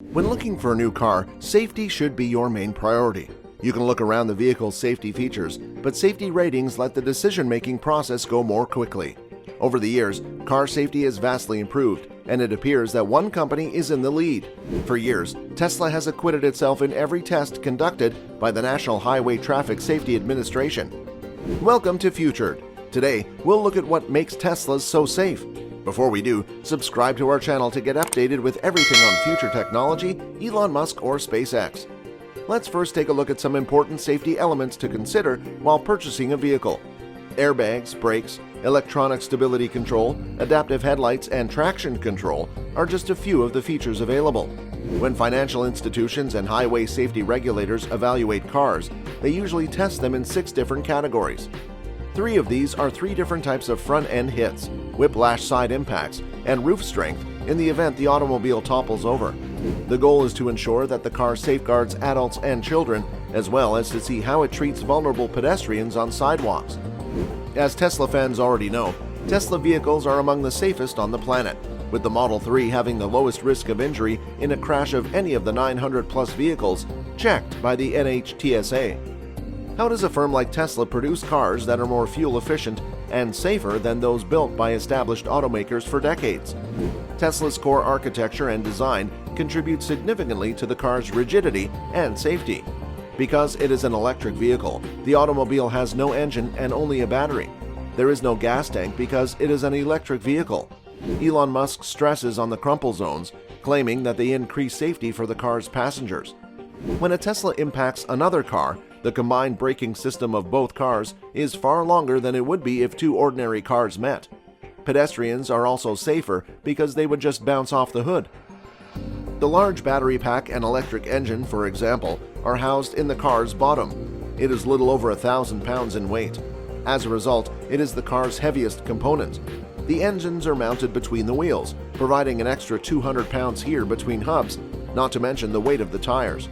When looking for a new car, safety should be your main priority. You can look around the vehicle's safety features, but safety ratings let the decision-making process go more quickly. Over the years, car safety has vastly improved, and it appears that one company is in the lead. For years, Tesla has acquitted itself in every test conducted by the National Highway Traffic Safety Administration. Welcome to Futured. Today, we'll look at what makes Teslas so safe. Before we do, subscribe to our channel to get updated with everything on future technology, Elon Musk, or SpaceX. Let's first take a look at some important safety elements to consider while purchasing a vehicle. Airbags, brakes, electronic stability control, adaptive headlights, and traction control are just a few of the features available. When financial institutions and highway safety regulators evaluate cars, they usually test them in 6 different categories. 3 of these are 3 different types of front-end hits, whiplash side impacts, and roof strength in the event the automobile topples over. The goal is to ensure that the car safeguards adults and children, as well as to see how it treats vulnerable pedestrians on sidewalks. As Tesla fans already know, Tesla vehicles are among the safest on the planet, with the Model 3 having the lowest risk of injury in a crash of any of the 900-plus vehicles checked by the NHTSA. How does a firm like Tesla produce cars that are more fuel-efficient and safer than those built by established automakers for decades? Tesla's core architecture and design contribute significantly to the car's rigidity and safety. Because it is an electric vehicle, the automobile has no engine and only a battery. There is no gas tank because it is an electric vehicle. Elon Musk stresses on the crumple zones, claiming that they increase safety for the car's passengers. When a Tesla impacts another car, the combined braking system of both cars is far longer than it would be if 2 ordinary cars met. Pedestrians are also safer because they would just bounce off the hood. The large battery pack and electric engine, for example, are housed in the car's bottom. It is little over 1,000 pounds in weight. As a result, it is the car's heaviest component. The engines are mounted between the wheels, providing an extra 200 pounds here between hubs, not to mention the weight of the tires.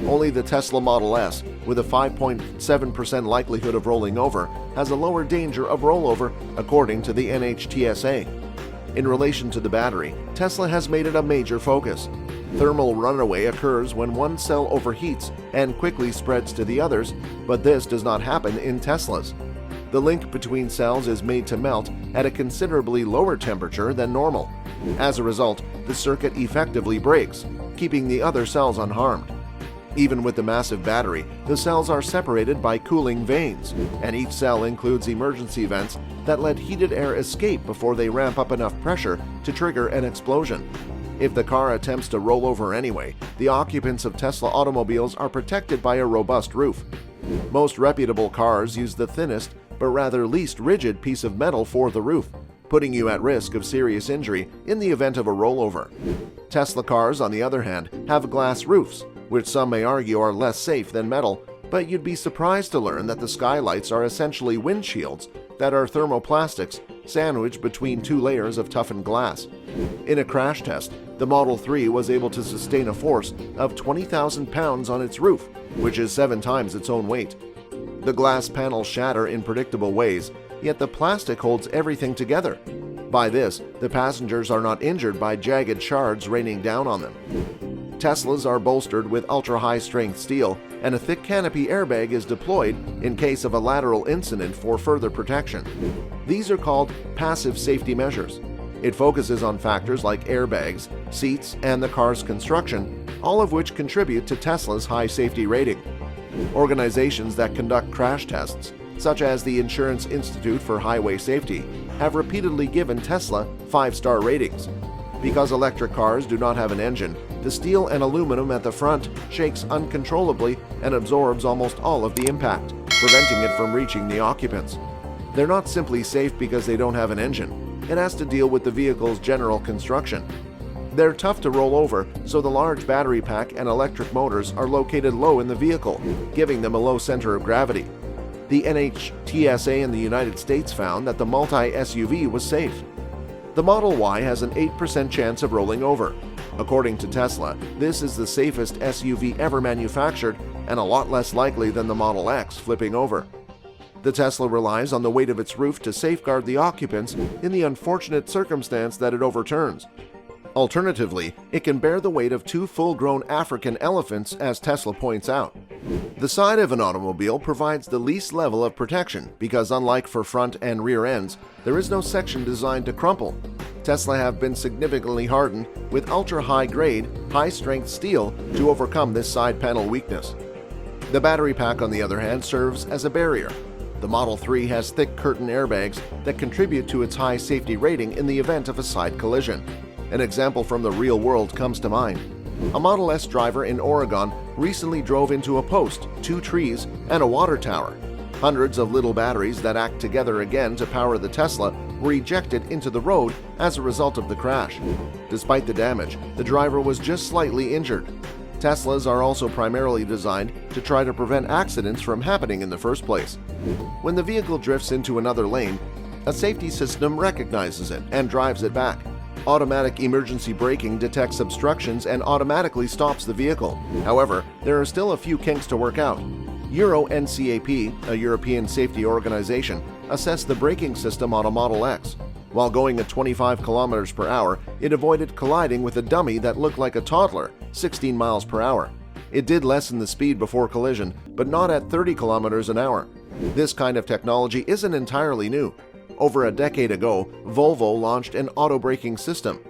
Only the Tesla Model S, with a 5.7% likelihood of rolling over, has a lower danger of rollover according to the NHTSA. In relation to the battery, Tesla has made it a major focus. Thermal runaway occurs when one cell overheats and quickly spreads to the others, but this does not happen in Teslas. The link between cells is made to melt at a considerably lower temperature than normal. As a result, the circuit effectively breaks, keeping the other cells unharmed. Even with the massive battery, the cells are separated by cooling vanes, and each cell includes emergency vents that let heated air escape before they ramp up enough pressure to trigger an explosion. If the car attempts to roll over anyway, the occupants of Tesla automobiles are protected by a robust roof. Most reputable cars use the thinnest, but rather least rigid piece of metal for the roof, putting you at risk of serious injury in the event of a rollover. Tesla cars, on the other hand, have glass roofs, which some may argue are less safe than metal, but you'd be surprised to learn that the skylights are essentially windshields that are thermoplastics sandwiched between 2 layers of toughened glass. In a crash test, the Model 3 was able to sustain a force of 20,000 pounds on its roof, which is 7 times its own weight. The glass panels shatter in predictable ways, yet the plastic holds everything together. By this, the passengers are not injured by jagged shards raining down on them. Teslas are bolstered with ultra-high-strength steel, and a thick canopy airbag is deployed in case of a lateral incident for further protection. These are called passive safety measures. It focuses on factors like airbags, seats, and the car's construction, all of which contribute to Tesla's high safety rating. Organizations that conduct crash tests, such as the Insurance Institute for Highway Safety, have repeatedly given Tesla 5-star ratings. Because electric cars do not have an engine, the steel and aluminum at the front shakes uncontrollably and absorbs almost all of the impact, preventing it from reaching the occupants. They're not simply safe because they don't have an engine. It has to deal with the vehicle's general construction. They're tough to roll over, so the large battery pack and electric motors are located low in the vehicle, giving them a low center of gravity. The NHTSA in the United States found that the multi-SUV was safe. The Model Y has an 8% chance of rolling over. According to Tesla, this is the safest SUV ever manufactured and a lot less likely than the Model X flipping over. The Tesla relies on the weight of its roof to safeguard the occupants in the unfortunate circumstance that it overturns. Alternatively, it can bear the weight of 2 full-grown African elephants, as Tesla points out. The side of an automobile provides the least level of protection because, unlike for front and rear ends, there is no section designed to crumple. Tesla have been significantly hardened with ultra-high-grade, high-strength steel to overcome this side panel weakness. The battery pack, on the other hand, serves as a barrier. The Model 3 has thick curtain airbags that contribute to its high safety rating in the event of a side collision. An example from the real world comes to mind. A Model S driver in Oregon recently drove into a post, 2 trees, and a water tower. Hundreds of little batteries that act together again to power the Tesla were ejected into the road as a result of the crash. Despite the damage, the driver was just slightly injured. Teslas are also primarily designed to try to prevent accidents from happening in the first place. When the vehicle drifts into another lane, a safety system recognizes it and drives it back. Automatic emergency braking detects obstructions and automatically stops the vehicle. However, there are still a few kinks to work out. Ncap, a European safety organization, assessed the braking system on a Model X. While going at 25 kilometers per hour, it avoided colliding with a dummy that looked like a toddler, 16 miles per hour. It did lessen the speed before collision, but not at 30 kilometers an hour. This kind of technology isn't entirely new. Over a decade ago, Volvo launched an auto-braking system.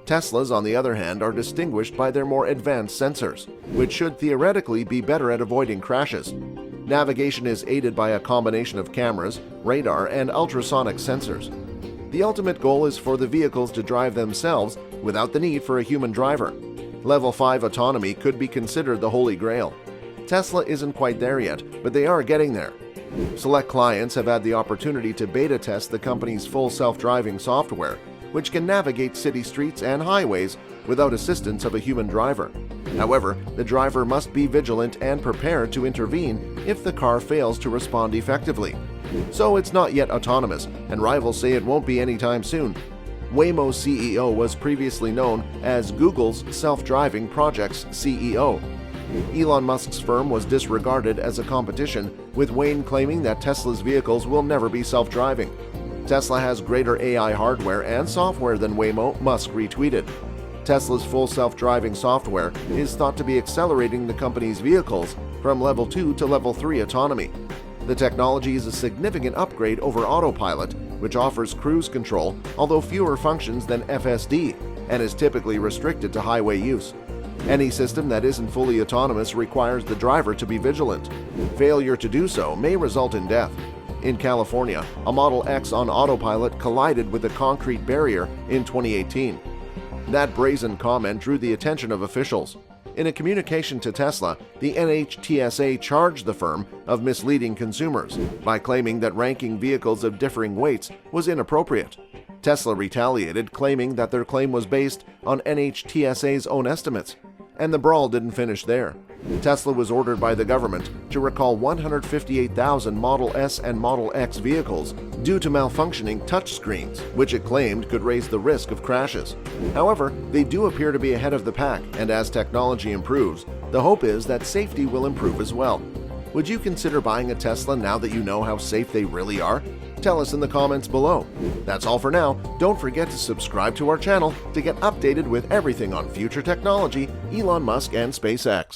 Teslas, on the other hand, are distinguished by their more advanced sensors, which should theoretically be better at avoiding crashes. Navigation is aided by a combination of cameras, radar, and ultrasonic sensors. The ultimate goal is for the vehicles to drive themselves without the need for a human driver. Level 5 autonomy could be considered the holy grail. Tesla isn't quite there yet, but they are getting there. Select clients have had the opportunity to beta test the company's full self-driving software, which can navigate city streets and highways without assistance of a human driver. However, the driver must be vigilant and prepared to intervene if the car fails to respond effectively. So it's not yet autonomous, and rivals say it won't be anytime soon. Waymo's CEO was previously known as Google's self-driving project's CEO. Elon Musk's firm was disregarded as a competition, with Wayne claiming that Tesla's vehicles will never be self-driving. Tesla has greater AI hardware and software than Waymo, Musk retweeted. Tesla's full self-driving software is thought to be accelerating the company's vehicles from Level 2 to Level 3 autonomy. The technology is a significant upgrade over Autopilot, which offers cruise control, although fewer functions than FSD, and is typically restricted to highway use. Any system that isn't fully autonomous requires the driver to be vigilant. Failure to do so may result in death. In California, a Model X on Autopilot collided with a concrete barrier in 2018. That brazen comment drew the attention of officials. In a communication to Tesla, the NHTSA charged the firm of misleading consumers by claiming that ranking vehicles of differing weights was inappropriate. Tesla retaliated, claiming that their claim was based on NHTSA's own estimates. And the brawl didn't finish there. Tesla was ordered by the government to recall 158,000 Model S and Model X vehicles due to malfunctioning touchscreens, which it claimed could raise the risk of crashes. However, they do appear to be ahead of the pack, and as technology improves, the hope is that safety will improve as well. Would you consider buying a Tesla now that you know how safe they really are? Tell us in the comments below. That's all for now. Don't forget to subscribe to our channel to get updated with everything on future technology, Elon Musk, and SpaceX.